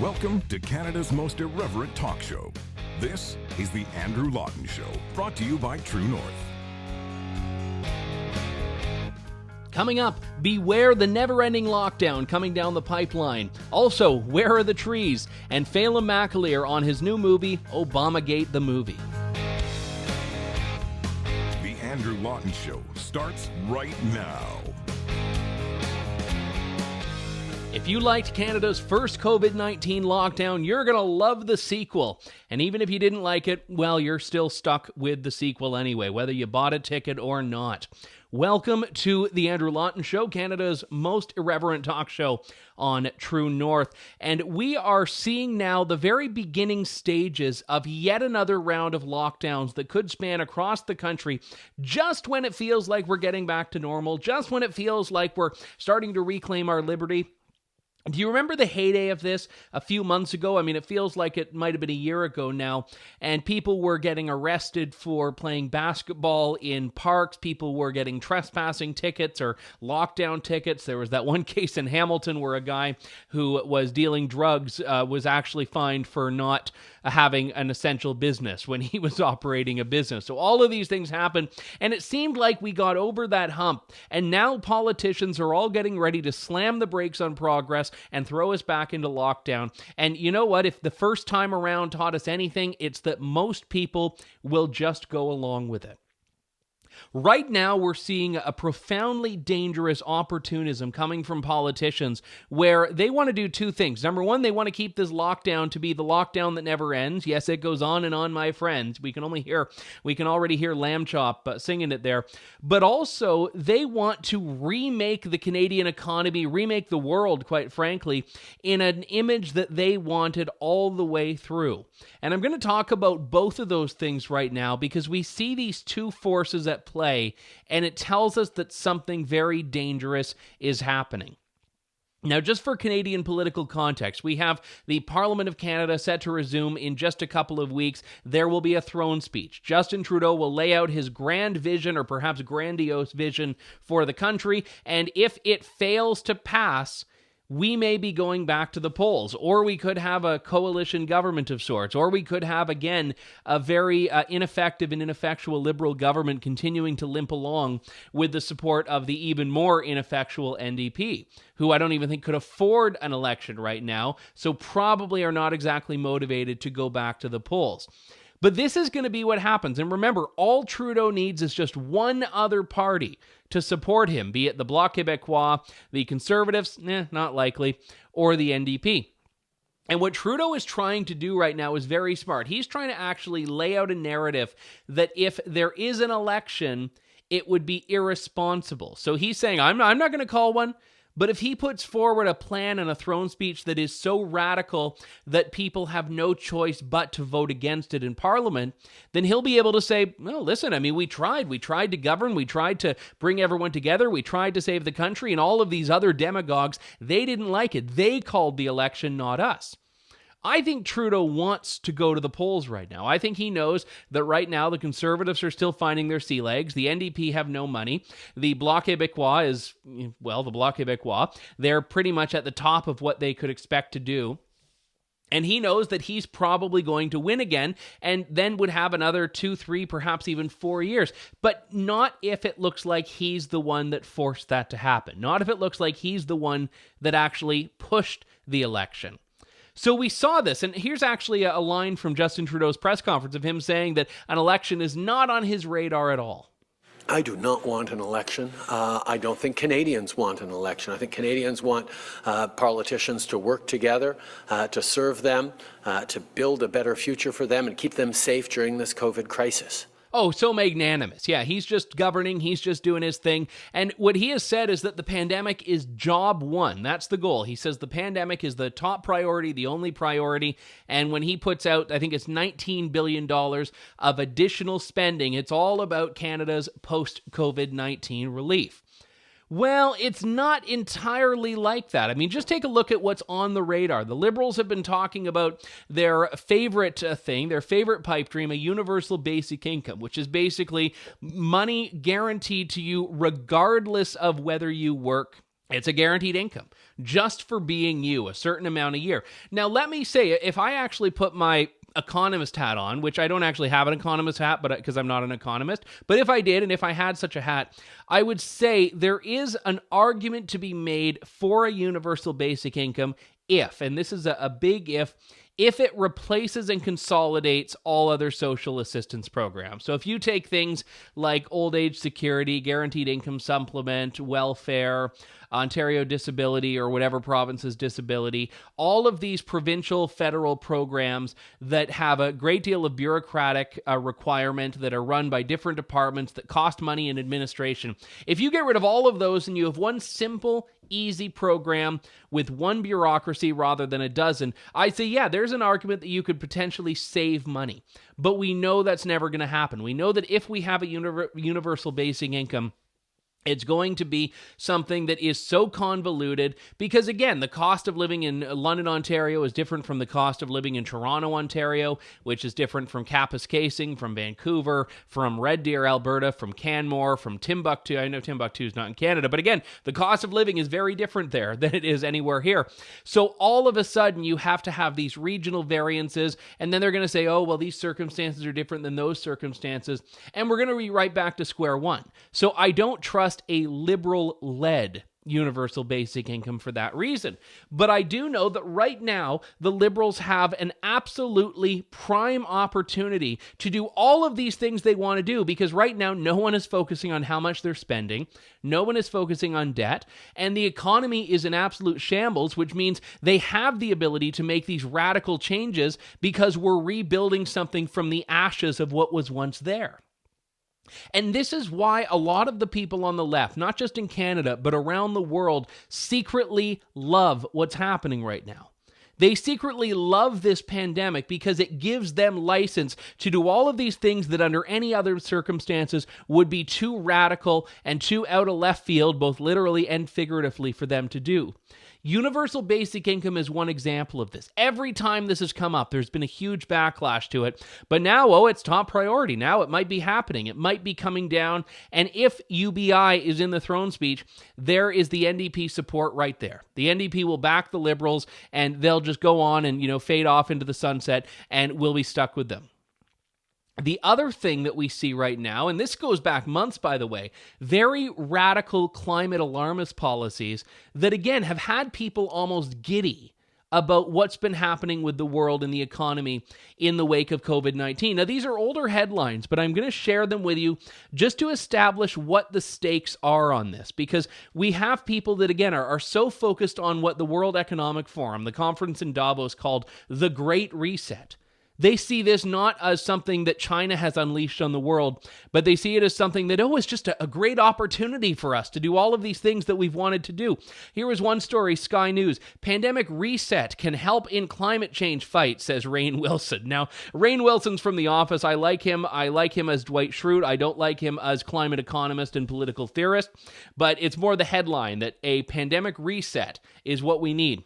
Welcome to Canada's most irreverent talk show. This is The Andrew Lawton Show, brought to you by True North. Coming up, beware the never-ending lockdown coming down the pipeline. Also, where are the trees? And Phelim McAleer on his new movie, ObamaGate The Movie. The Andrew Lawton Show starts right now. If you liked Canada's first COVID-19 lockdown, you're going to love the sequel. And even if you didn't like it, well, you're still stuck with the sequel anyway, whether you bought a ticket or not. Welcome to The Andrew Lawton Show, Canada's most irreverent talk show on True North. And we are seeing now the very beginning stages of yet another round of lockdowns that could span across the country just when it feels like we're getting back to normal, just when it feels like we're starting to reclaim our liberty. Do you remember the heyday of this a few months ago? I mean, it feels like it might have been a year ago now, and people were getting arrested for playing basketball in parks. People were getting trespassing tickets or lockdown tickets. There was that one case in Hamilton where a guy who was dealing drugs was actually fined for not having an essential business when he was operating a business. So all of these things happened, and it seemed like we got over that hump, and now politicians are all getting ready to slam the brakes on progress and throw us back into lockdown. And you know what? If the first time around taught us anything, it's that most people will just go along with it. Right now, we're seeing a profoundly dangerous opportunism coming from politicians where they want to do two things. Number one, they want to keep this lockdown to be the lockdown that never ends. Yes, it goes on and on, my friends. We can already hear Lamb Chop singing it there. But also, they want to remake the Canadian economy, remake the world, quite frankly, in an image that they wanted all the way through. And I'm going to talk about both of those things right now because we see these two forces at play, and it tells us that something very dangerous is happening. Now, just for Canadian political context, we have the Parliament of Canada set to resume in just a couple of weeks. There will be a throne speech. Justin Trudeau will lay out his grand vision, or perhaps grandiose vision, for the country, and if it fails to pass, we may be going back to the polls, or we could have a coalition government of sorts, or we could have, again, a very ineffective and ineffectual Liberal government continuing to limp along with the support of the even more ineffectual NDP, who I don't even think could afford an election right now, so probably are not exactly motivated to go back to the polls. But this is going to be what happens. And remember, all Trudeau needs is just one other party to support him, be it the Bloc Québécois, the Conservatives, not likely, or the NDP. And what Trudeau is trying to do right now is very smart. He's trying to actually lay out a narrative that if there is an election, it would be irresponsible. So he's saying, I'm not going to call one. But if he puts forward a plan and a throne speech that is so radical that people have no choice but to vote against it in Parliament, then he'll be able to say, well, listen, I mean, we tried to govern, we tried to bring everyone together, we tried to save the country, and all of these other demagogues, they didn't like it. They called the election, not us. I think Trudeau wants to go to the polls right now. I think he knows that right now the Conservatives are still finding their sea legs. The NDP have no money. The Bloc Québécois is, well, the Bloc Québécois. They're pretty much at the top of what they could expect to do. And he knows that he's probably going to win again and then would have another 2, 3, perhaps even 4 years. But not if it looks like he's the one that forced that to happen. Not if it looks like he's the one that actually pushed the election. So we saw this, and here's actually a line from Justin Trudeau's press conference of him saying that an election is not on his radar at all. I do not want an election. I don't think Canadians want an election. I think Canadians want politicians to work together, to serve them, to build a better future for them and keep them safe during this COVID crisis. Oh, so magnanimous. Yeah, he's just governing. He's just doing his thing. And what he has said is that the pandemic is job one. That's the goal. He says the pandemic is the top priority, the only priority. And when he puts out, I think it's $19 billion of additional spending, it's all about Canada's post-COVID-19 relief. Well, it's not entirely like that. I mean, just take a look at what's on the radar. The Liberals have been talking about their favorite thing, their favorite pipe dream, a universal basic income, which is basically money guaranteed to you regardless of whether you work It's a guaranteed income just for being you, a certain amount a year. Now, let me say, if I actually put my economist hat on, which I don't actually have an economist hat, but because I'm not an economist, but if I did, and if I had such a hat, I would say there is an argument to be made for a universal basic income if, and this is a big if it replaces and consolidates all other social assistance programs. So if you take things like old age security, guaranteed income supplement, welfare, Ontario disability, or whatever province's disability, all of these provincial federal programs that have a great deal of bureaucratic requirement, that are run by different departments, that cost money in administration. If you get rid of all of those and you have one simple, easy program with one bureaucracy rather than a dozen, I'd say, yeah, there's an argument that you could potentially save money. But we know that's never going to happen. We know that if we have a universal basic income, it's going to be something that is so convoluted because, again, the cost of living in London, Ontario is different from the cost of living in Toronto, Ontario, which is different from Kapuskasing, from Vancouver, from Red Deer, Alberta, from Canmore, from Timbuktu. I know Timbuktu is not in Canada, but again, the cost of living is very different there than it is anywhere here. So all of a sudden, you have to have these regional variances, and then they're going to say, oh, well, these circumstances are different than those circumstances, and we're going to be right back to square one. So I don't trust a liberal-led universal basic income for that reason. But I do know that right now, the Liberals have an absolutely prime opportunity to do all of these things they want to do, because right now, no one is focusing on how much they're spending, no one is focusing on debt, and the economy is in absolute shambles, which means they have the ability to make these radical changes because we're rebuilding something from the ashes of what was once there. And this is why a lot of the people on the left, not just in Canada, but around the world, secretly love what's happening right now. They secretly love this pandemic because it gives them license to do all of these things that under any other circumstances would be too radical and too out of left field, both literally and figuratively, for them to do. Universal basic income is one example of this. Every time this has come up, there's been a huge backlash to it. But now, it's top priority. Now it might be happening. It might be coming down. And if UBI is in the throne speech, there is the NDP support right there. The NDP will back the Liberals, and they'll just go on and, fade off into the sunset, and we'll be stuck with them. The other thing that we see right now, and this goes back months, by the way, very radical climate alarmist policies that, again, have had people almost giddy about what's been happening with the world and the economy in the wake of COVID-19. Now, these are older headlines, but I'm going to share them with you just to establish what the stakes are on this, because we have people that, again, are so focused on what the World Economic Forum, the conference in Davos, called the Great Reset. They see this not as something that China has unleashed on the world, but they see it as something that, it's just a great opportunity for us to do all of these things that we've wanted to do. Here is one story, Sky News. Pandemic reset can help in climate change fight, says Rainn Wilson. Now, Rainn Wilson's from The Office. I like him. I like him as Dwight Schrute. I don't like him as climate economist and political theorist, but it's more the headline that a pandemic reset is what we need.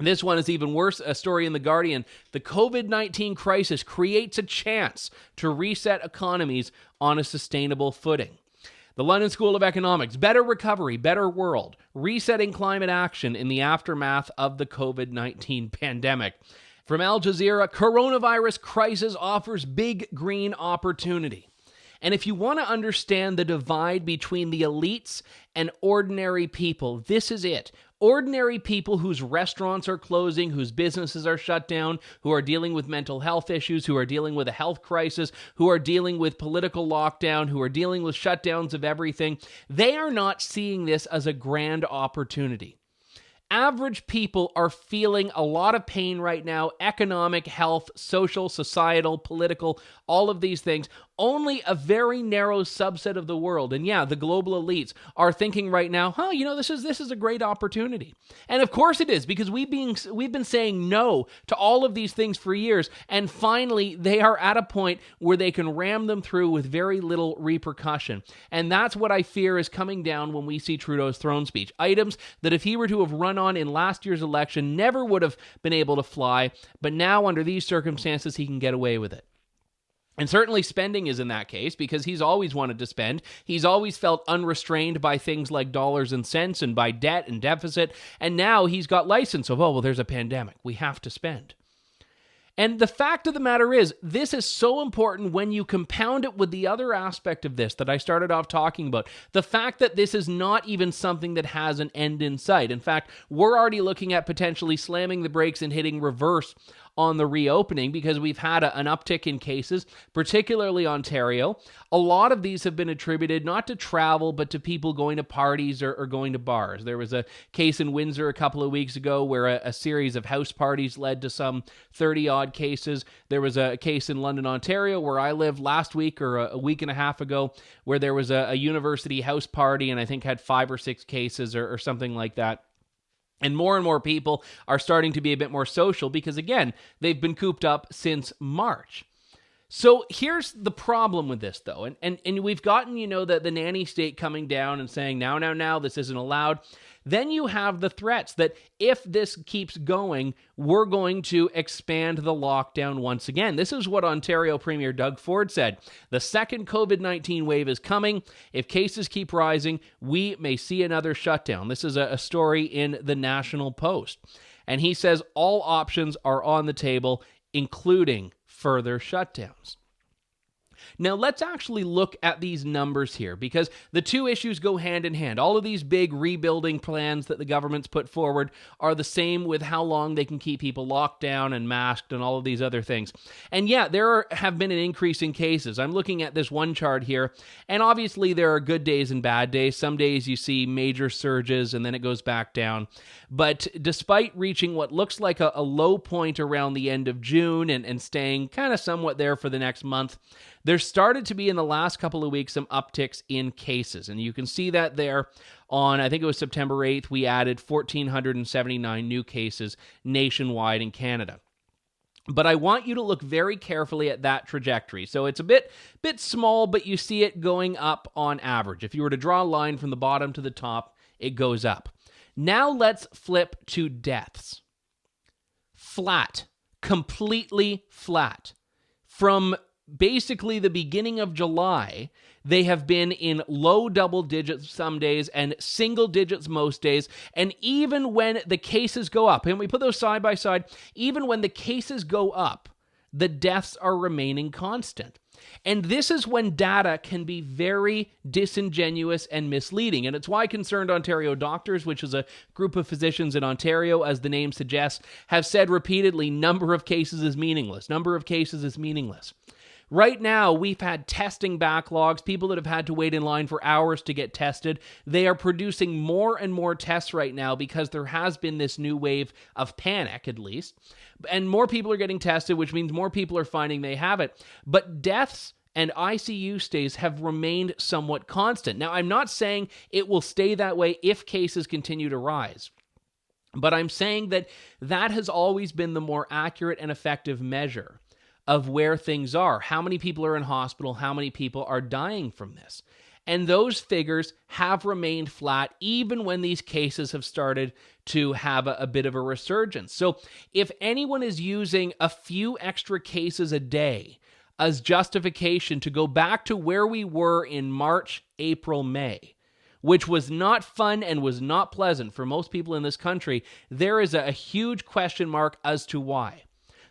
This one is even worse, a story in The Guardian. The COVID-19 crisis creates a chance to reset economies on a sustainable footing. The London School of Economics, better recovery, better world, resetting climate action in the aftermath of the COVID-19 pandemic. From Al Jazeera, coronavirus crisis offers big green opportunity. And if you want to understand the divide between the elites and ordinary people, this is it. Ordinary people whose restaurants are closing, whose businesses are shut down, who are dealing with mental health issues, who are dealing with a health crisis, who are dealing with political lockdown, who are dealing with shutdowns of everything, they are not seeing this as a grand opportunity. Average people are feeling a lot of pain right now, economic, health, social, societal, political, all of these things. Only a very narrow subset of the world, and the global elites, are thinking right now, this is a great opportunity. And of course it is, because we've been saying no to all of these things for years, and finally they are at a point where they can ram them through with very little repercussion. And that's what I fear is coming down when we see Trudeau's throne speech. Items that if he were to have run on in last year's election never would have been able to fly, but now under these circumstances he can get away with it. And certainly spending is in that case because he's always wanted to spend. He's always felt unrestrained by things like dollars and cents and by debt and deficit. And now he's got license of, oh, well, there's a pandemic. We have to spend. And the fact of the matter is, this is so important when you compound it with the other aspect of this that I started off talking about. The fact that this is not even something that has an end in sight. In fact, we're already looking at potentially slamming the brakes and hitting reverse on the reopening because we've had an uptick in cases, particularly Ontario. A lot of these have been attributed not to travel, but to people going to parties or going to bars. There was a case in Windsor a couple of weeks ago where a series of house parties led to some 30-odd cases. There was a case in London, Ontario, where I lived last week or a week and a half ago, where there was a university house party and I think had 5 or 6 cases or something like that. And more people are starting to be a bit more social because, again, they've been cooped up since March. So here's the problem with this, though. And we've gotten, the nanny state coming down and saying, now, this isn't allowed. Then you have the threats that if this keeps going, we're going to expand the lockdown once again. This is what Ontario Premier Doug Ford said. The second COVID-19 wave is coming. If cases keep rising, we may see another shutdown. This is a story in the National Post. And he says all options are on the table, including further shutdowns. Now, let's actually look at these numbers here because the two issues go hand in hand. All of these big rebuilding plans that the government's put forward are the same with how long they can keep people locked down and masked and all of these other things. And yeah, have been an increase in cases. I'm looking at this one chart here, and obviously there are good days and bad days. Some days you see major surges and then it goes back down. But despite reaching what looks like a low point around the end of June and staying kind of somewhat there for the next month, there started to be in the last couple of weeks some upticks in cases. And you can see that there on, I think it was September 8th, we added 1,479 new cases nationwide in Canada. But I want you to look very carefully at that trajectory. So it's a bit small, but you see it going up on average. If you were to draw a line from the bottom to the top, it goes up. Now let's flip to deaths. Flat. Completely flat. From basically the beginning of July, they have been in low double digits some days and single digits most days. And even when the cases go up, and we put those side by side, even when the cases go up, the deaths are remaining constant. And this is when data can be very disingenuous and misleading. And it's why Concerned Ontario Doctors, which is a group of physicians in Ontario, as the name suggests, have said repeatedly, number of cases is meaningless. Number of cases is meaningless. Right now, we've had testing backlogs, people that have had to wait in line for hours to get tested. They are producing more and more tests right now because there has been this new wave of panic, at least. And more people are getting tested, which means more people are finding they have it. But deaths and ICU stays have remained somewhat constant. Now, I'm not saying it will stay that way if cases continue to rise. But I'm saying that has always been the more accurate and effective measure of where things are. How many people are in hospital? How many people are dying from this? And those figures have remained flat even when these cases have started to have a bit of a resurgence. So if anyone is using a few extra cases a day as justification to go back to where we were in March, April, May, which was not fun and was not pleasant for most people in this country, there is a huge question mark as to why.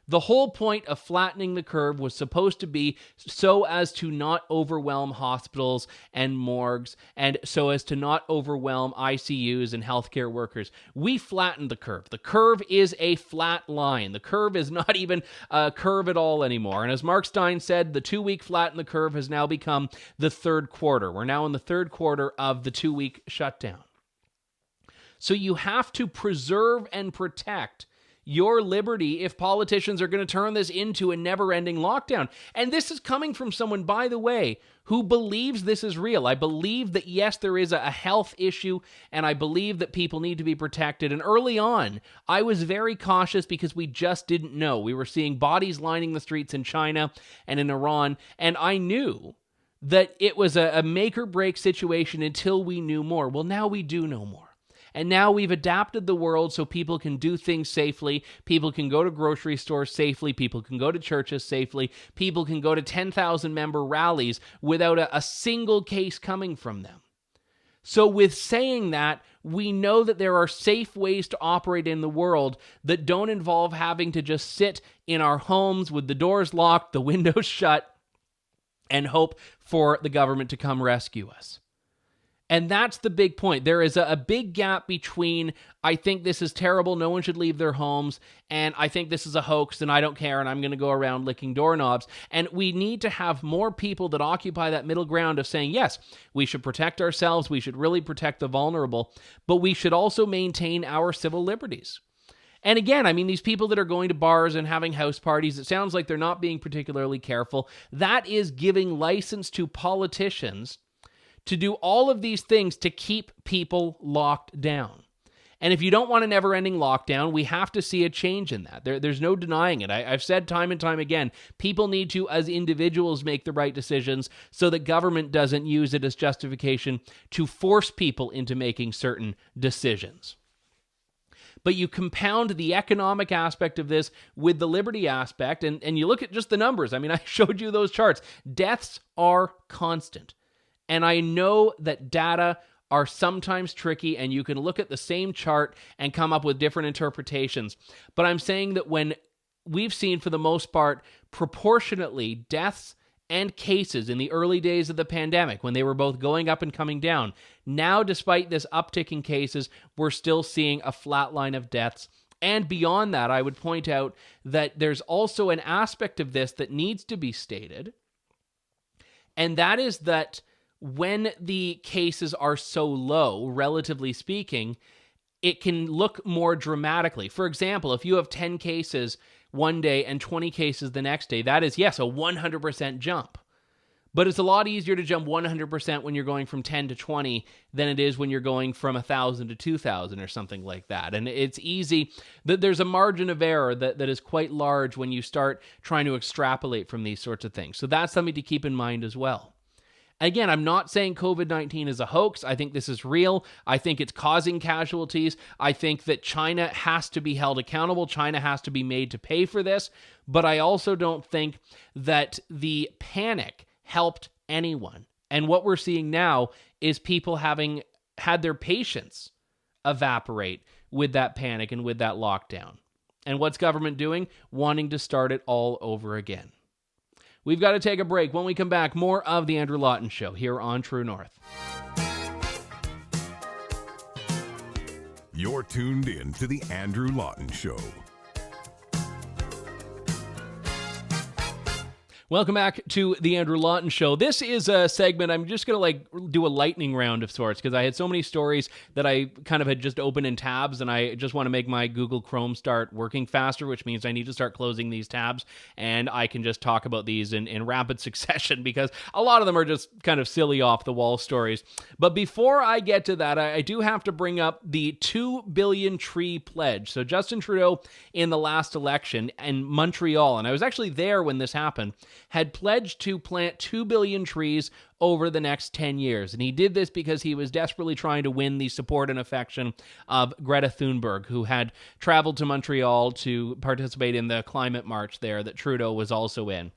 The whole point of flattening the curve was supposed to be so as to not overwhelm hospitals and morgues and so as to not overwhelm ICUs and healthcare workers. We flattened the curve. The curve is a flat line. The curve is not even a curve at all anymore. And as Mark Stein said, the 2-week flatten the curve has now become the third quarter. We're now in the third quarter of the 2-week shutdown. So you have to preserve and protect your liberty if politicians are going to turn this into a never-ending lockdown. And this is coming from someone, by the way, who believes this is real. I believe that, yes, there is a health issue, and I believe that people need to be protected. And early on, I was very cautious because we just didn't know. We were seeing bodies lining the streets in China and in Iran, and I knew that it was a make-or-break situation until we knew more. Well, now we do know more. And now we've adapted the world so people can do things safely. People can go to grocery stores safely. People can go to churches safely. People can go to 10,000 member rallies without a single case coming from them. So with saying that, we know that there are safe ways to operate in the world that don't involve having to just sit in our homes with the doors locked, the windows shut, and hope for the government to come rescue us. And that's the big point. There is a big gap between, I think this is terrible, no one should leave their homes, and I think this is a hoax and I don't care and I'm going to go around licking doorknobs. And we need to have more people that occupy that middle ground of saying, yes, we should protect ourselves, we should really protect the vulnerable, but we should also maintain our civil liberties. And again, I mean, these people that are going to bars and having house parties, it sounds like they're not being particularly careful. That is giving license to politicians to do all of these things to keep people locked down. And if you don't want a never-ending lockdown, we have to see a change in that. There's no denying it. I've said time and time again, people need to, as individuals, make the right decisions so that government doesn't use it as justification to force people into making certain decisions. But you compound the economic aspect of this with the liberty aspect, and you look at just the numbers. I mean, I showed you those charts. Deaths are constant. And I know that data are sometimes tricky, and you can look at the same chart and come up with different interpretations. But I'm saying that when we've seen, for the most part, proportionately deaths and cases in the early days of the pandemic, when they were both going up and coming down, now, despite this uptick in cases, we're still seeing a flat line of deaths. And beyond that, I would point out that there's also an aspect of this that needs to be stated, and that is that when the cases are so low, relatively speaking, it can look more dramatically. For example, if you have 10 cases one day and 20 cases the next day, that is, yes, a 100% jump. But it's a lot easier to jump 100% when you're going from 10 to 20 than it is when you're going from 1,000 to 2,000 or something like that. And it's easy. There's a margin of error that is quite large when you start trying to extrapolate from these sorts of things. So that's something to keep in mind as well. Again, I'm not saying COVID-19 is a hoax. I think this is real. I think it's causing casualties. I think that China has to be held accountable. China has to be made to pay for this. But I also don't think that the panic helped anyone. And what we're seeing now is people having had their patience evaporate with that panic and with that lockdown. And what's government doing? Wanting to start it all over again. We've got to take a break. When we come back, more of The Andrew Lawton Show here on True North. You're tuned in to The Andrew Lawton Show. Welcome back to The Andrew Lawton Show. This is a segment, I'm just going to do a lightning round of sorts, because I had so many stories that I kind of had just opened in tabs, and I just want to make my Google Chrome start working faster, which means I need to start closing these tabs, and I can just talk about these in rapid succession, because a lot of them are just kind of silly off-the-wall stories. But before I get to that, I do have to bring up the 2 billion tree pledge. So Justin Trudeau, in the last election in Montreal, and I was actually there when this happened, had pledged to plant 2 billion trees over the next 10 years. And he did this because he was desperately trying to win the support and affection of Greta Thunberg, who had traveled to Montreal to participate in the climate march there that Trudeau was also in.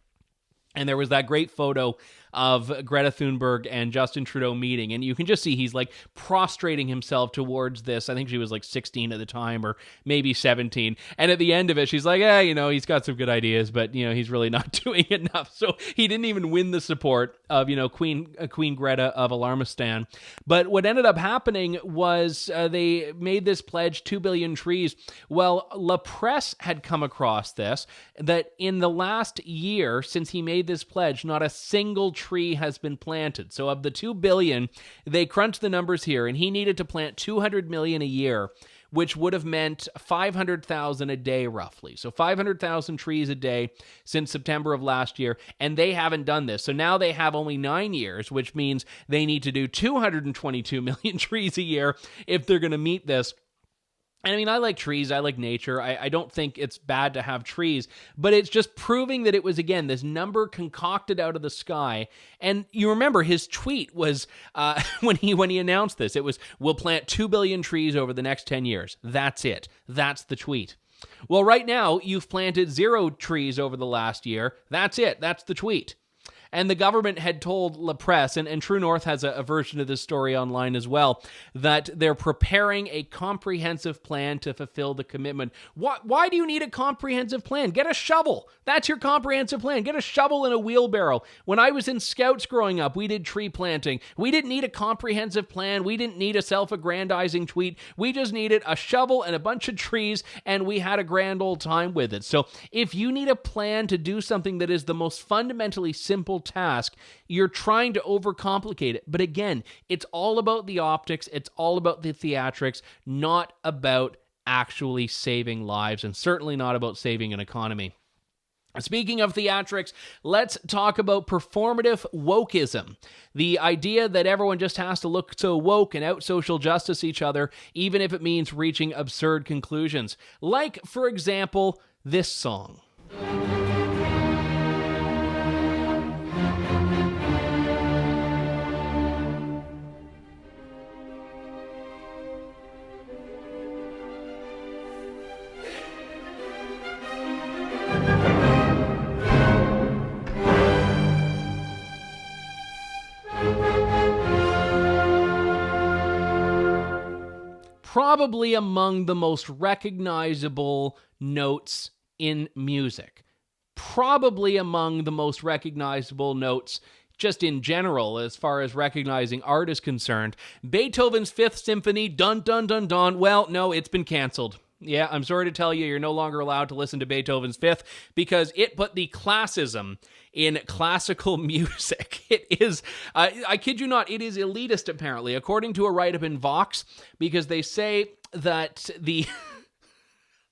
And there was that great photo of Greta Thunberg and Justin Trudeau meeting, and you can just see he's like prostrating himself towards this. I think she was like 16 at the time, or maybe 17. And at the end of it, she's like, he's got some good ideas, but, he's really not doing enough. So he didn't even win the support of, Queen Greta of Alarmistan. But what ended up happening was they made this pledge, 2 billion trees. Well, La Presse had come across this, that in the last year since he made this pledge, not a single tree has been planted. So of the 2 billion, they crunched the numbers here, and he needed to plant 200 million a year, which would have meant 500,000 a day roughly. So 500,000 trees a day since September of last year, and they haven't done this. So now they have only 9 years, which means they need to do 222 million trees a year if they're going to meet this. And I mean, I like trees, I like nature. I don't think it's bad to have trees, but it's just proving that it was, again, this number concocted out of the sky. And you remember his tweet was, when he announced this, it was, we'll plant 2 billion trees over the next 10 years. That's it. That's the tweet. Well, right now, you've planted 0 trees over the last year. That's it. That's the tweet. And the government had told La Presse, and True North has a version of this story online as well, that they're preparing a comprehensive plan to fulfill the commitment. Why do you need a comprehensive plan? Get a shovel. That's your comprehensive plan. Get a shovel and a wheelbarrow. When I was in Scouts growing up, we did tree planting. We didn't need a comprehensive plan. We didn't need a self-aggrandizing tweet. We just needed a shovel and a bunch of trees, and we had a grand old time with it. So if you need a plan to do something that is the most fundamentally simple task, you're trying to overcomplicate it. But again, it's all about the optics, it's all about the theatrics, not about actually saving lives, and certainly not about saving an economy. Speaking of theatrics, let's talk about performative wokeism. The idea that everyone just has to look so woke and out social justice each other, even if it means reaching absurd conclusions. Like, for example, this song. Probably among the most recognizable notes in music. Probably among the most recognizable notes just in general as far as recognizing art is concerned. Beethoven's Fifth Symphony, dun dun dun dun. Well, no, it's been canceled. Yeah, I'm sorry to tell you, you're no longer allowed to listen to Beethoven's Fifth because it put the classism in classical music. It is, I kid you not, it is elitist apparently, according to a write-up in Vox, because they say that the...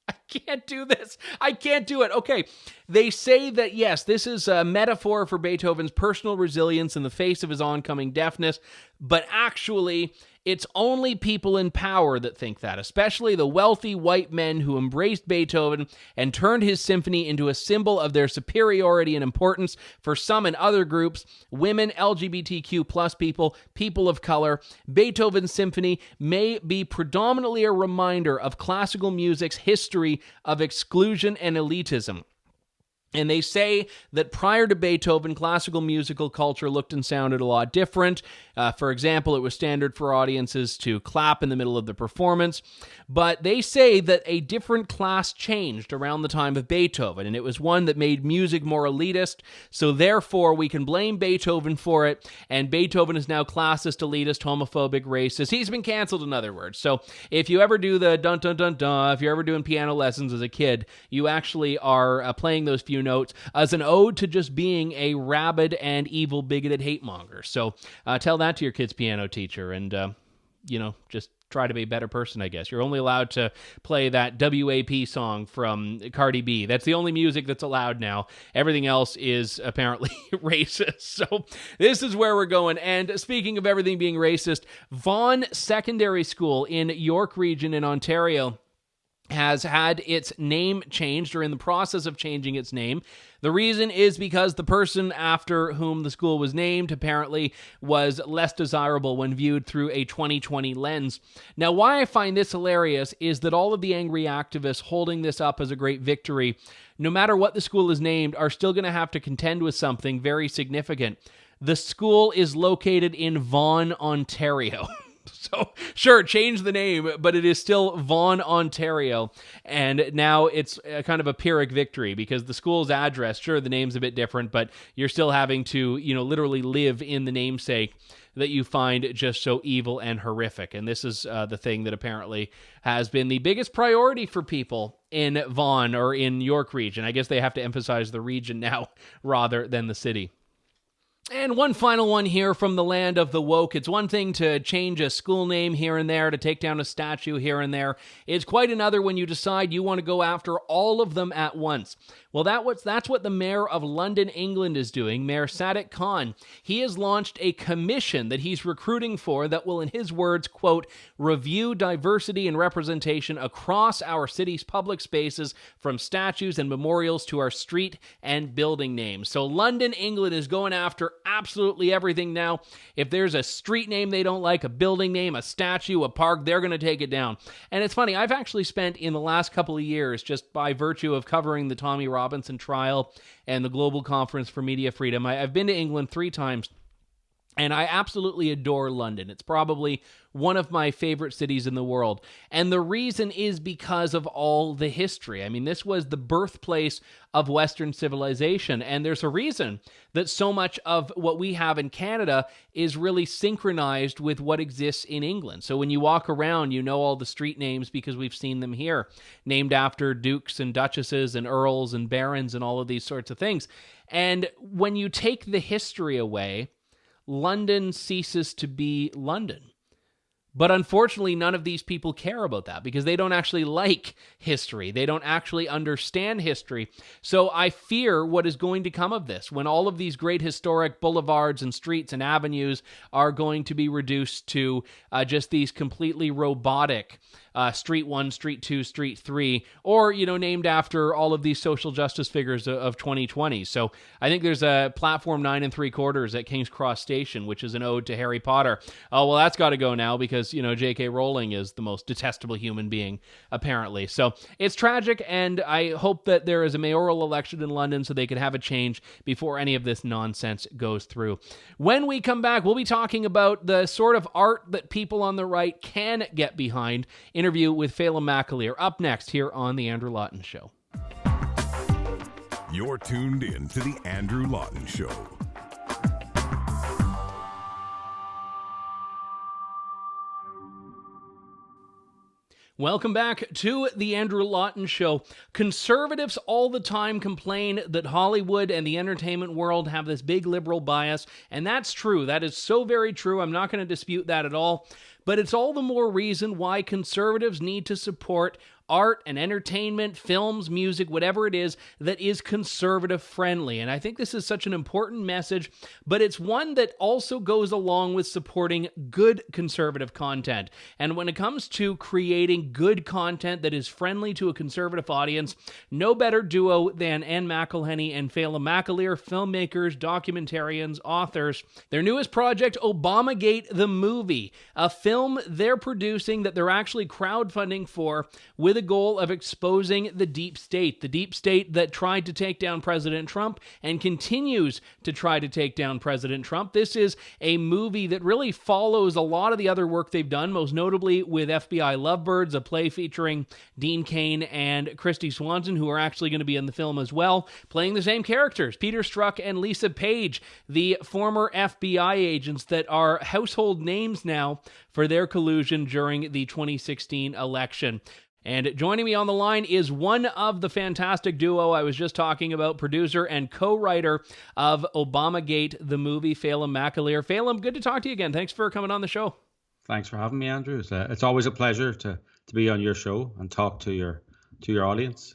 I can't do this. I can't do it. Okay. They say that, yes, this is a metaphor for Beethoven's personal resilience in the face of his oncoming deafness, but actually, it's only people in power that think that, especially the wealthy white men who embraced Beethoven and turned his symphony into a symbol of their superiority and importance for some and other groups, women, LGBTQ plus people, people of color. Beethoven's symphony may be predominantly a reminder of classical music's history of exclusion and elitism. And they say that prior to Beethoven, classical musical culture looked and sounded a lot different. For example, it was standard for audiences to clap in the middle of the performance. But they say that a different class changed around the time of Beethoven, and it was one that made music more elitist. So therefore, we can blame Beethoven for it, and Beethoven is now classist, elitist, homophobic, racist. He's been canceled, in other words. So if you ever do the dun-dun-dun-dun, if you're ever doing piano lessons as a kid, you actually are playing those few notes as an ode to just being a rabid and evil, bigoted hate monger. So tell that to your kid's piano teacher and, just try to be a better person, I guess. You're only allowed to play that WAP song from Cardi B. That's the only music that's allowed now. Everything else is apparently racist. So this is where we're going. And speaking of everything being racist, Vaughan Secondary School in York Region in Ontario has had its name changed or in the process of changing its name. The reason is because the person after whom the school was named apparently was less desirable when viewed through a 2020 lens. Now, why I find this hilarious is that all of the angry activists holding this up as a great victory, no matter what the school is named, are still going to have to contend with something very significant. The school is located in Vaughan, Ontario. So, sure, change the name, but it is still Vaughan, Ontario, and now it's kind of a Pyrrhic victory because the school's address, sure, the name's a bit different, but you're still having to, literally live in the namesake that you find just so evil and horrific, and this is the thing that apparently has been the biggest priority for people in Vaughan or in York Region. I guess they have to emphasize the region now rather than the city. And one final one here from the land of the woke. It's one thing to change a school name here and there, to take down a statue here and there. It's quite another when you decide you want to go after all of them at once. Well, that's what the mayor of London, England is doing, Mayor Sadiq Khan. He has launched a commission that he's recruiting for that will, in his words, quote, review diversity and representation across our city's public spaces, from statues and memorials to our street and building names. So London, England is going after absolutely everything now. If there's a street name they don't like, a building name, a statue, a park, they're going to take it down. And it's funny, I've actually spent in the last couple of years, just by virtue of covering the Tommy Robinson trial and the Global Conference for Media Freedom, I've been to England 3 times. And I absolutely adore London. It's probably one of my favorite cities in the world. And the reason is because of all the history. I mean, this was the birthplace of Western civilization. And there's a reason that so much of what we have in Canada is really synchronized with what exists in England. So when you walk around, you know all the street names because we've seen them here, named after dukes and duchesses and earls and barons and all of these sorts of things. And when you take the history away, London ceases to be London. But unfortunately, none of these people care about that because they don't actually like history. They don't actually understand history. So I fear what is going to come of this when all of these great historic boulevards and streets and avenues are going to be reduced to just these completely robotic Street 1, Street 2, Street 3, or, named after all of these social justice figures of 2020. So I think there's a platform 9 3/4 at King's Cross Station, which is an ode to Harry Potter. Oh, well, that's got to go now because, J.K. Rowling is the most detestable human being, apparently. So it's tragic, and I hope that there is a mayoral election in London so they can have a change before any of this nonsense goes through. When we come back, we'll be talking about the sort of art that people on the right can get behind. Interview with Phelim McAleer up next here on The Andrew Lawton Show. You're tuned in to The Andrew Lawton Show. Welcome back to The Andrew Lawton Show. Conservatives all the time complain that Hollywood and the entertainment world have this big liberal bias, and that's true. That is so very true. I'm not going to dispute that at all. But it's all the more reason why conservatives need to support art and entertainment, films, music, whatever it is that is conservative friendly. And I think this is such an important message, but it's one that also goes along with supporting good conservative content. And when it comes to creating good content that is friendly to a conservative audience, no better duo than Anne McElhenney and Phelim McAleer, filmmakers, documentarians, authors. Their newest project, ObamaGate The Movie, a film they're producing that they're actually crowdfunding for with the goal of exposing the deep state that tried to take down President Trump and continues to try to take down President Trump. This is a movie that really follows a lot of the other work they've done, most notably with FBI Lovebirds, a play featuring Dean Cain and Christy Swanson, who are actually going to be in the film as well, playing the same characters, Peter Strzok and Lisa Page, the former FBI agents that are household names now for their collusion during the 2016 election. And joining me on the line is one of the fantastic duo I was just talking about, producer and co-writer of ObamaGate The Movie, Phelim McAleer. Phelim, good to talk to you again. Thanks for coming on the show. Thanks for having me, Andrew. It's always a pleasure to be on your show and talk to your audience.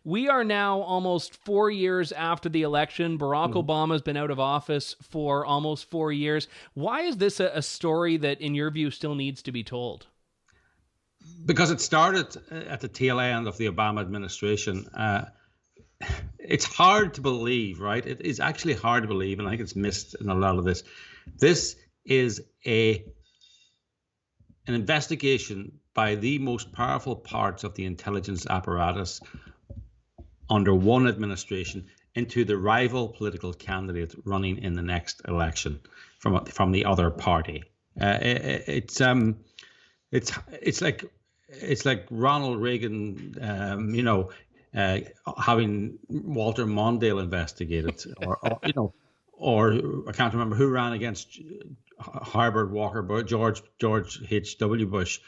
We are now almost 4 years after the election. Barack Obama's been out of office for almost 4 years. Why is this a story that, in your view, still needs to be told? Because it started at the tail end of the Obama administration. It's hard to believe, right? It is actually hard to believe, and I think it's missed in a lot of this. This is an investigation by the most powerful parts of the intelligence apparatus under one administration into the rival political candidate running in the next election from the other party. It's like Ronald Reagan, having Walter Mondale investigated, or I can't remember who ran against Herbert Walker, but George H.W. Bush.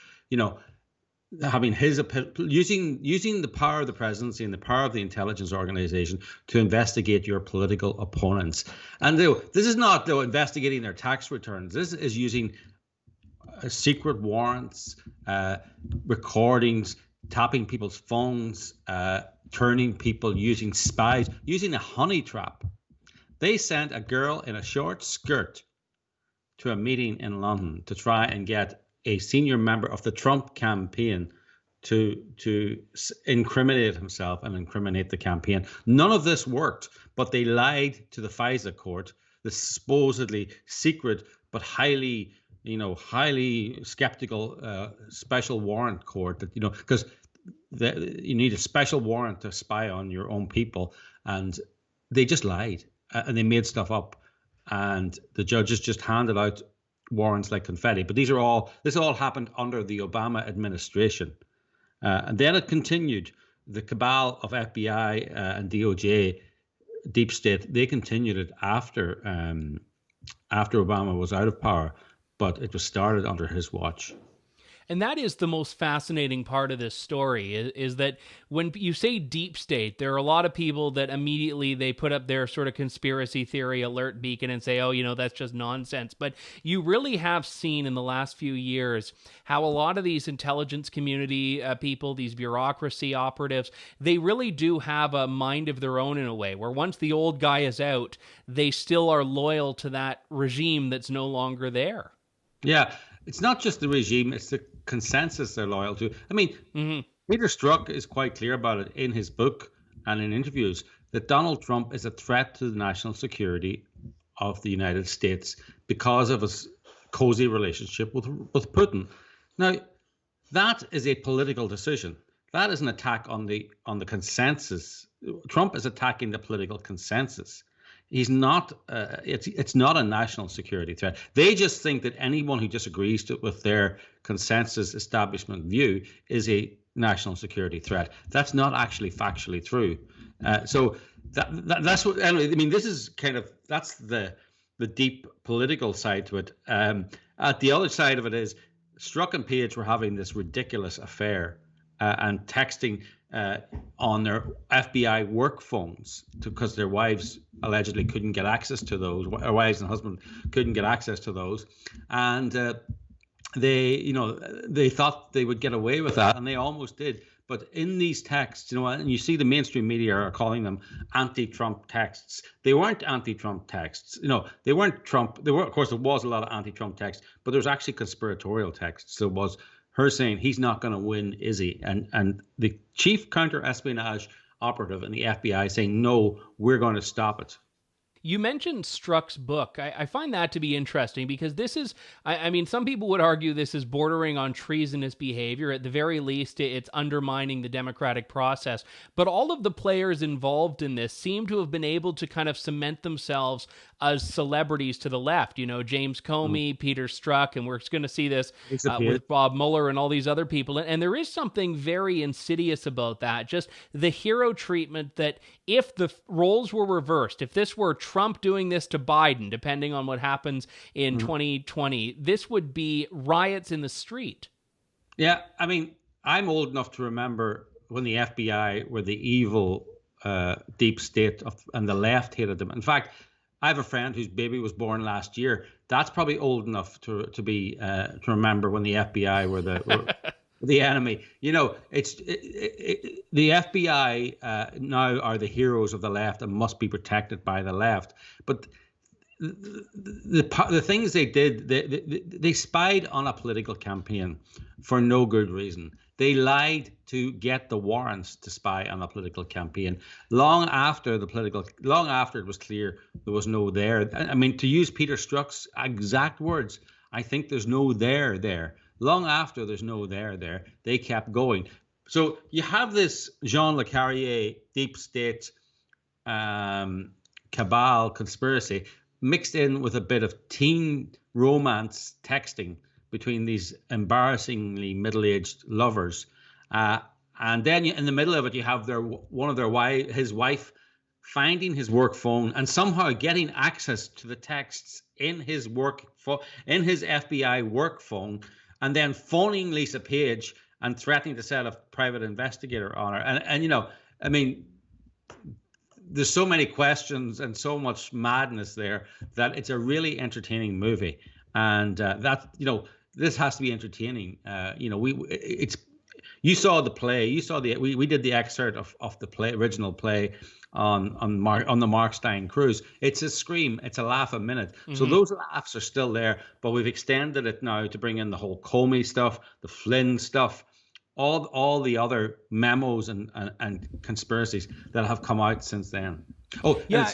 having using the power of the presidency and the power of the intelligence organization to investigate your political opponents. And this is not investigating their tax returns. This is using secret warrants, recordings, tapping people's phones, turning people, using spies, using a honey trap. They sent a girl in a short skirt to a meeting in London to try and get a senior member of the Trump campaign to incriminate himself and incriminate the campaign. None of this worked, but they lied to the FISA court, the supposedly secret but highly skeptical special warrant court that, because you need a special warrant to spy on your own people, and they just lied and they made stuff up, and the judges just handed out warrants like confetti. But this all happened under the Obama administration, and then it continued. The cabal of FBI and DOJ, deep state, they continued it after Obama was out of power, but it was started under his watch. And that is the most fascinating part of this story, is that when you say deep state, there are a lot of people that immediately they put up their sort of conspiracy theory alert beacon and say, oh, that's just nonsense. But you really have seen in the last few years how a lot of these intelligence community people, these bureaucracy operatives, they really do have a mind of their own in a way, where once the old guy is out, they still are loyal to that regime that's no longer there. Yeah. It's not just the regime, it's the consensus they're loyal to. I mean, Peter Strzok is quite clear about it in his book and in interviews, that Donald Trump is a threat to the national security of the United States because of his cozy relationship with Putin. Now, that is a political decision. That is an attack on the consensus. Trump is attacking the political consensus. He's not. It's not a national security threat. They just think that anyone who disagrees with their consensus establishment view is a national security threat. That's not actually factually true. So that's what. Anyway, I mean, this is that's the deep political side to it. At the other side of it is, Strzok and Page were having this ridiculous affair and texting on their FBI work phones because their wives allegedly couldn't get access to those. Or wives and husbands couldn't get access to those, and they thought they would get away with that, and they almost did. But in these texts, and you see the mainstream media are calling them anti-Trump texts. They weren't anti-Trump texts. They weren't Trump. Of course, there was a lot of anti-Trump texts, but there was actually conspiratorial texts. There was her saying he's not going to win, is he? And the chief counter-espionage operative in the FBI saying, no, we're going to stop it. You mentioned Strzok's book. I find that to be interesting because this is, I mean, some people would argue this is bordering on treasonous behavior. At the very least, it's undermining the democratic process. But all of the players involved in this seem to have been able to kind of cement themselves as celebrities to the left. James Comey, Peter Strzok, and we're going to see this with Bob Mueller and all these other people. And there is something very insidious about that. Just the hero treatment that if the roles were reversed, if this were Trump doing this to Biden, depending on what happens in 2020, this would be riots in the street. Yeah, I mean, I'm old enough to remember when the FBI were the evil deep state and the left hated them. In fact, I have a friend whose baby was born last year. That's probably old enough to remember when the FBI were the enemy. The FBI now are the heroes of the left and must be protected by the left. But the things they did, they spied on a political campaign for no good reason. They lied to get the warrants to spy on a political campaign. Long after it was clear there was no there. I mean, to use Peter Strzok's exact words, I think there's no there. Long after there's no there, they kept going. So you have this Jean Le Carrier deep state cabal conspiracy mixed in with a bit of teen romance texting between these embarrassingly middle-aged lovers. And then in the middle of it, you have his wife finding his work phone and somehow getting access to the texts in his FBI work phone, and then phoning Lisa Page and threatening to set a private investigator on her. And you know, I mean, there's so many questions and so much madness there that it's a really entertaining movie. And that, you know, this has to be entertaining. You know, you saw the play, we did the excerpt of the play, original play on the Mark Stein cruise. It's a scream, it's a laugh a minute. So those laughs are still there, but we've extended it now to bring in the whole Comey stuff, the Flynn stuff, all the other memos and conspiracies that have come out since then. Oh, yeah,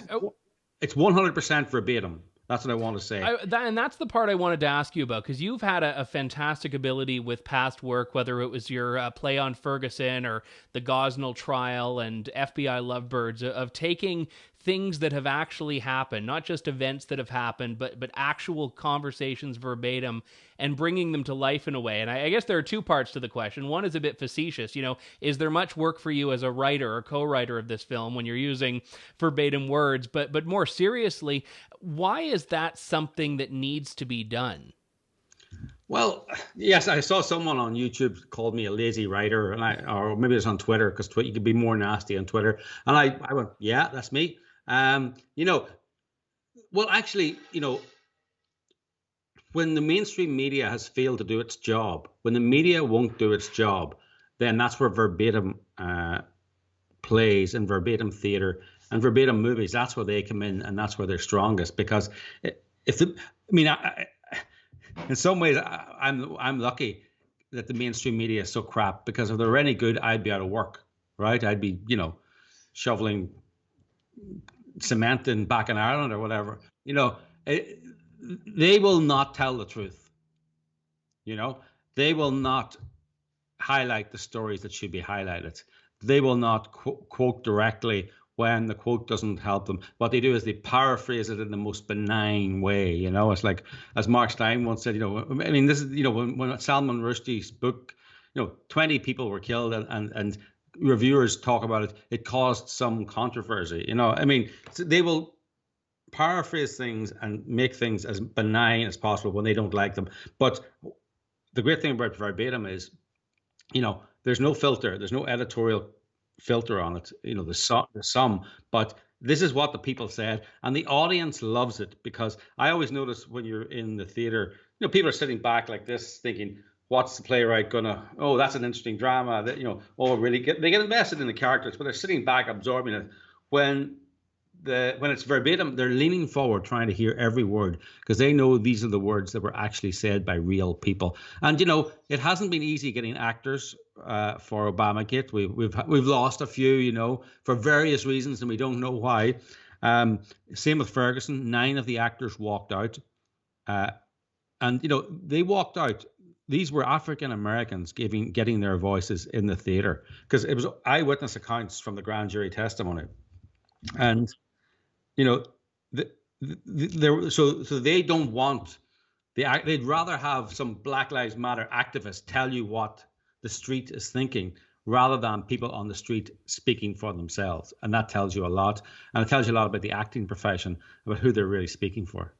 it's 100% verbatim. That's what I want to say. And that's the part I wanted to ask you about, because you've had a fantastic ability with past work, whether it was your play on Ferguson or the Gosnell trial and FBI Lovebirds, of taking things that have actually happened, not just events that have happened, but actual conversations verbatim, and bringing them to life in a way. And I guess there are two parts to the question. One is a bit facetious. You know, is there much work for you as a writer or co-writer of this film when you're using verbatim words? But more seriously, why is that something that needs to be done? Well, yes, I saw someone on YouTube called me a lazy writer, or maybe it's on Twitter, because you could be more nasty on Twitter. And I went, yeah, that's me. You know, well, actually, you know, when the mainstream media has failed to do its job, when the media won't do its job, then that's where verbatim plays and verbatim theater and verbatim movies, that's where they come in, and that's where they're strongest. Because in some ways, I'm lucky that the mainstream media is so crap, because if they were any good, I'd be out of work, right? I'd be, you know, shoveling cement back in Ireland or whatever. You know, they will not tell the truth. You know, they will not highlight the stories that should be highlighted. They will not quote directly when the quote doesn't help them. What they do is they paraphrase it in the most benign way. You know, it's like, as Mark Stein once said, you know, I mean, this is, you know, when Salman Rushdie's book, you know, 20 people were killed, and reviewers talk about it, it caused some controversy. You know, I mean, they will paraphrase things and make things as benign as possible when they don't like them. But the great thing about verbatim is, you know, there's no filter, there's no editorial filter on it. You know, there's some, but this is what the people said, and the audience loves it. Because I always notice when you're in the theater, you know, people are sitting back like this thinking, what's the playwright gonna, oh, that's an interesting drama, that, you know, oh, really they get invested in the characters, but they're sitting back absorbing it. When it's verbatim, they're leaning forward trying to hear every word, because they know these are the words that were actually said by real people. And you know, it hasn't been easy getting actors for ObamaGate. We've lost a few, you know, for various reasons, and we don't know why. Same with Ferguson. 9 of the actors walked out, and you know, they walked out. These were African Americans getting their voices in the theater, because it was eyewitness accounts from the grand jury testimony. And you know, so they don't want they'd rather have some Black Lives Matter activists tell you what the street is thinking, rather than people on the street speaking for themselves. And that tells you a lot. And it tells you a lot about the acting profession, about who they're really speaking for.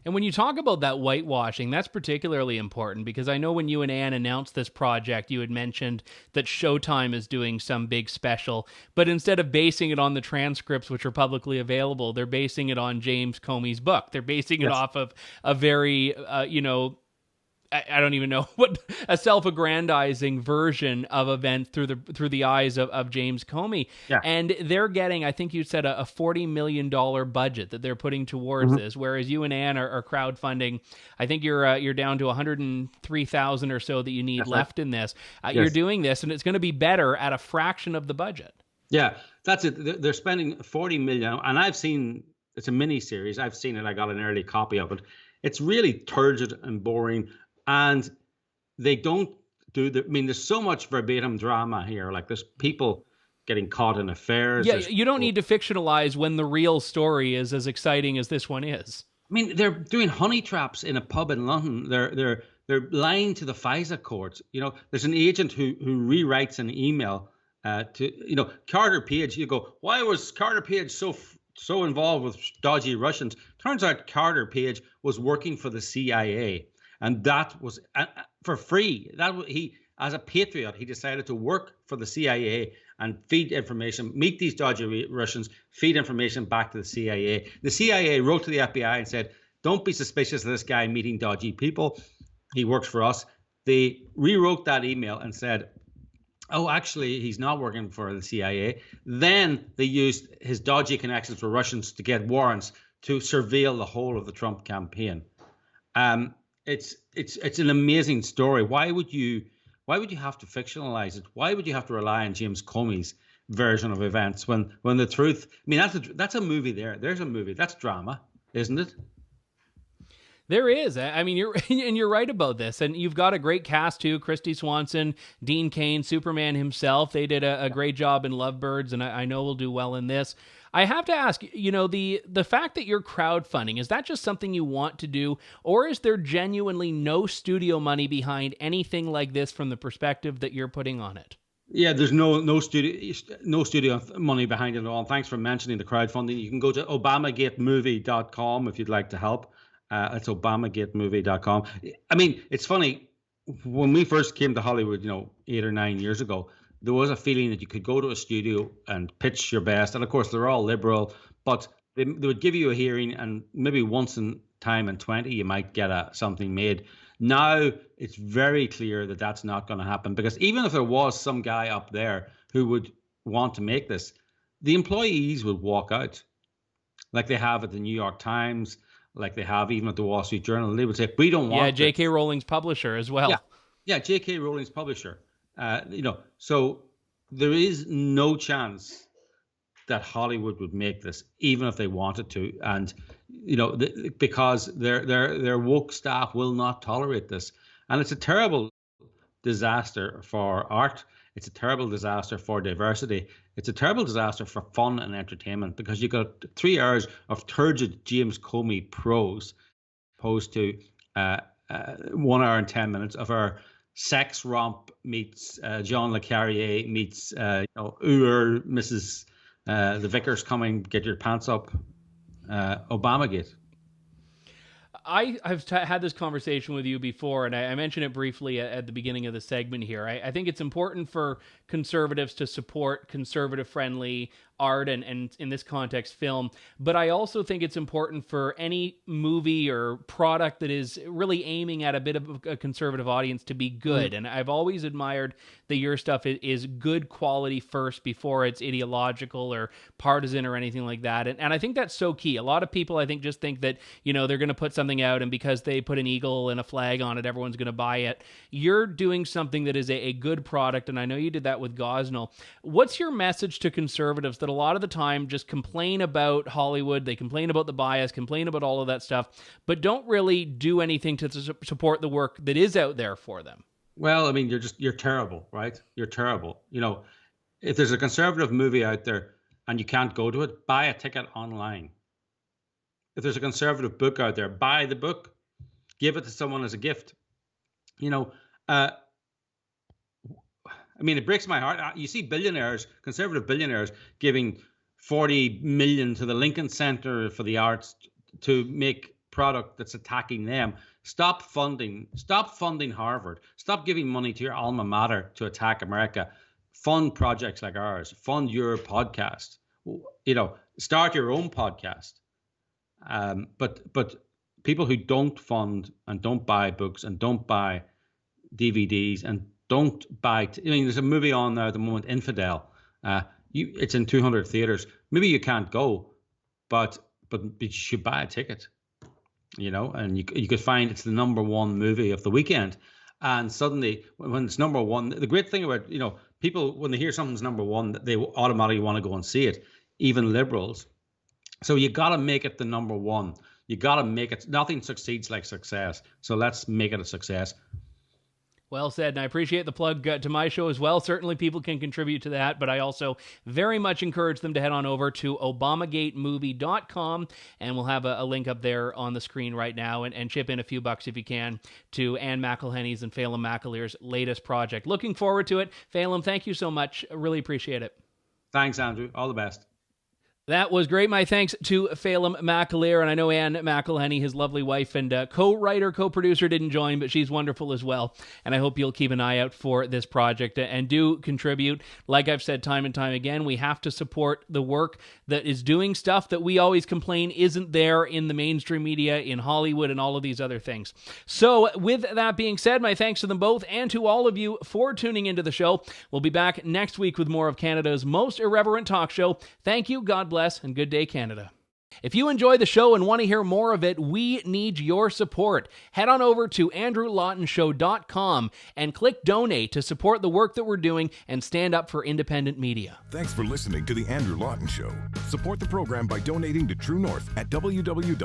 And when you talk about that whitewashing, that's particularly important, because I know when you and Anne announced this project, you had mentioned that Showtime is doing some big special, but instead of basing it on the transcripts, which are publicly available, they're basing it on James Comey's book. They're basing it off of a very, you know, I don't even know what, a self-aggrandizing version of events through the eyes of James Comey. Yeah. And they're getting, I think you said, a $40 million budget that they're putting towards this, whereas you and Anne are crowdfunding. I think you're down to 103,000 or so that you need left in this. You're doing this, and it's going to be better at a fraction of the budget. Yeah, that's it. They're spending $40 million, and I've seen, it's a mini series. I've seen it. I got an early copy of it. It's really turgid and boring. And they don't do I mean, there's so much verbatim drama here. Like, there's people getting caught in affairs. Yeah, you don't need to fictionalize when the real story is as exciting as this one is. I mean, they're doing honey traps in a pub in London. They're lying to the FISA courts. You know, there's an agent who rewrites an email to, you know, Carter Page. You go, why was Carter Page so involved with dodgy Russians? Turns out Carter Page was working for the CIA. And that was for free. as a patriot, he decided to work for the CIA and feed information, meet these dodgy Russians, feed information back to the CIA. The CIA wrote to the FBI and said, don't be suspicious of this guy meeting dodgy people. He works for us. They rewrote that email and said, oh, actually, he's not working for the CIA. Then they used his dodgy connections with Russians to get warrants to surveil the whole of the Trump campaign. It's an amazing story. Why would you have to fictionalize it? Why would you have to rely on James Comey's version of events when the truth? I mean, that's a movie. There's a movie. That's drama, isn't it? There is. I mean, you're right about this. And you've got a great cast, too. Christy Swanson, Dean Cain, Superman himself. They did a great job in Lovebirds, and I know we'll do well in this. I have to ask, the fact that you're crowdfunding, is that just something you want to do? Or is there genuinely no studio money behind anything like this from the perspective that you're putting on it? Yeah, there's no studio money behind it at all. And thanks for mentioning the crowdfunding. You can go to ObamaGateTheMovie.com if you'd like to help. It's ObamaGateTheMovie.com. I mean, it's funny. When we first came to Hollywood, 8 or 9 years ago, there was a feeling that you could go to a studio and pitch your best. And of course, they're all liberal, but they would give you a hearing, and maybe once in time in 20, you might get something made. Now, it's very clear that that's not going to happen, because even if there was some guy up there who would want to make this, the employees would walk out, like they have at the New York Times, like they have even at the Wall Street Journal. They would say, we don't want J.K. Rowling's publisher as well. Yeah, J.K. Rowling's publisher. So there is no chance that Hollywood would make this, even if they wanted to. And, because their woke staff will not tolerate this. And it's a terrible disaster for art. It's a terrible disaster for diversity. It's a terrible disaster for fun and entertainment, because you got 3 hours of turgid James Comey prose opposed to 1 hour and 10 minutes of our sex romp meets John Le Carrier meets Mrs. The Vicar's coming, get your pants up, ObamaGate. I've had this conversation with you before, and I mentioned it briefly at the beginning of the segment here. I think it's important for conservatives to support conservative-friendly art and in this context, film. But I also think it's important for any movie or product that is really aiming at a bit of a conservative audience to be good. And I've always admired that your stuff is good quality first before it's ideological or partisan or anything like that. And I think that's so key. A lot of people, I think, just think that, they're going to put something out, and because they put an eagle and a flag on it, everyone's going to buy it. You're doing something that is a good product, and I know you did that with Gosnell. What's your message to conservatives that a lot of the time just complain about Hollywood, they complain about the bias, complain about all of that stuff, but don't really do anything to support the work that is out there for them? Well, I mean, you're terrible, right? You're terrible. If there's a conservative movie out there and you can't go to it, buy a ticket online. If there's a conservative book out there, buy the book, give it to someone as a gift. It breaks my heart. You see conservative billionaires giving 40 million to the Lincoln Center for the Arts to make product that's attacking them. Stop funding Harvard. Stop giving money to your alma mater to attack America. Fund projects like ours. Fund your podcast. Start your own podcast. But people who don't fund and don't buy books and don't buy DVDs and don't buy. There's a movie on there at the moment, Infidel. It's in 200 theaters. Maybe you can't go, but you should buy a ticket. And you could find it's the number one movie of the weekend. And suddenly, when it's number one, the great thing about people, when they hear something's number one, they automatically want to go and see it. Even liberals. So you got to make it the number one. You got to make it. Nothing succeeds like success. So let's make it a success. Well said, and I appreciate the plug to my show as well. Certainly people can contribute to that, but I also very much encourage them to head on over to ObamaGateMovie.com, and we'll have a link up there on the screen right now, and chip in a few bucks if you can to Anne McElhenney's and Phelim McAleer's latest project. Looking forward to it. Phelim, thank you so much. I really appreciate it. Thanks, Andrew. All the best. That was great. My thanks to Phelim McAleer, and I know Anne McElhenney, his lovely wife and co-writer, co-producer, didn't join, but she's wonderful as well, and I hope you'll keep an eye out for this project and do contribute. Like I've said time and time again, we have to support the work that is doing stuff that we always complain isn't there in the mainstream media, in Hollywood, and all of these other things. So with that being said, my thanks to them both and to all of you for tuning into the show. We'll be back next week with more of Canada's most irreverent talk show. Thank you, God bless, and good day, Canada. If you enjoy the show and want to hear more of it, we need your support. Head on over to andrewlawtonshow.com and click donate to support the work that we're doing and stand up for independent media. Thanks for listening to The Andrew Lawton Show. Support the program by donating to True North at www.tnc.news.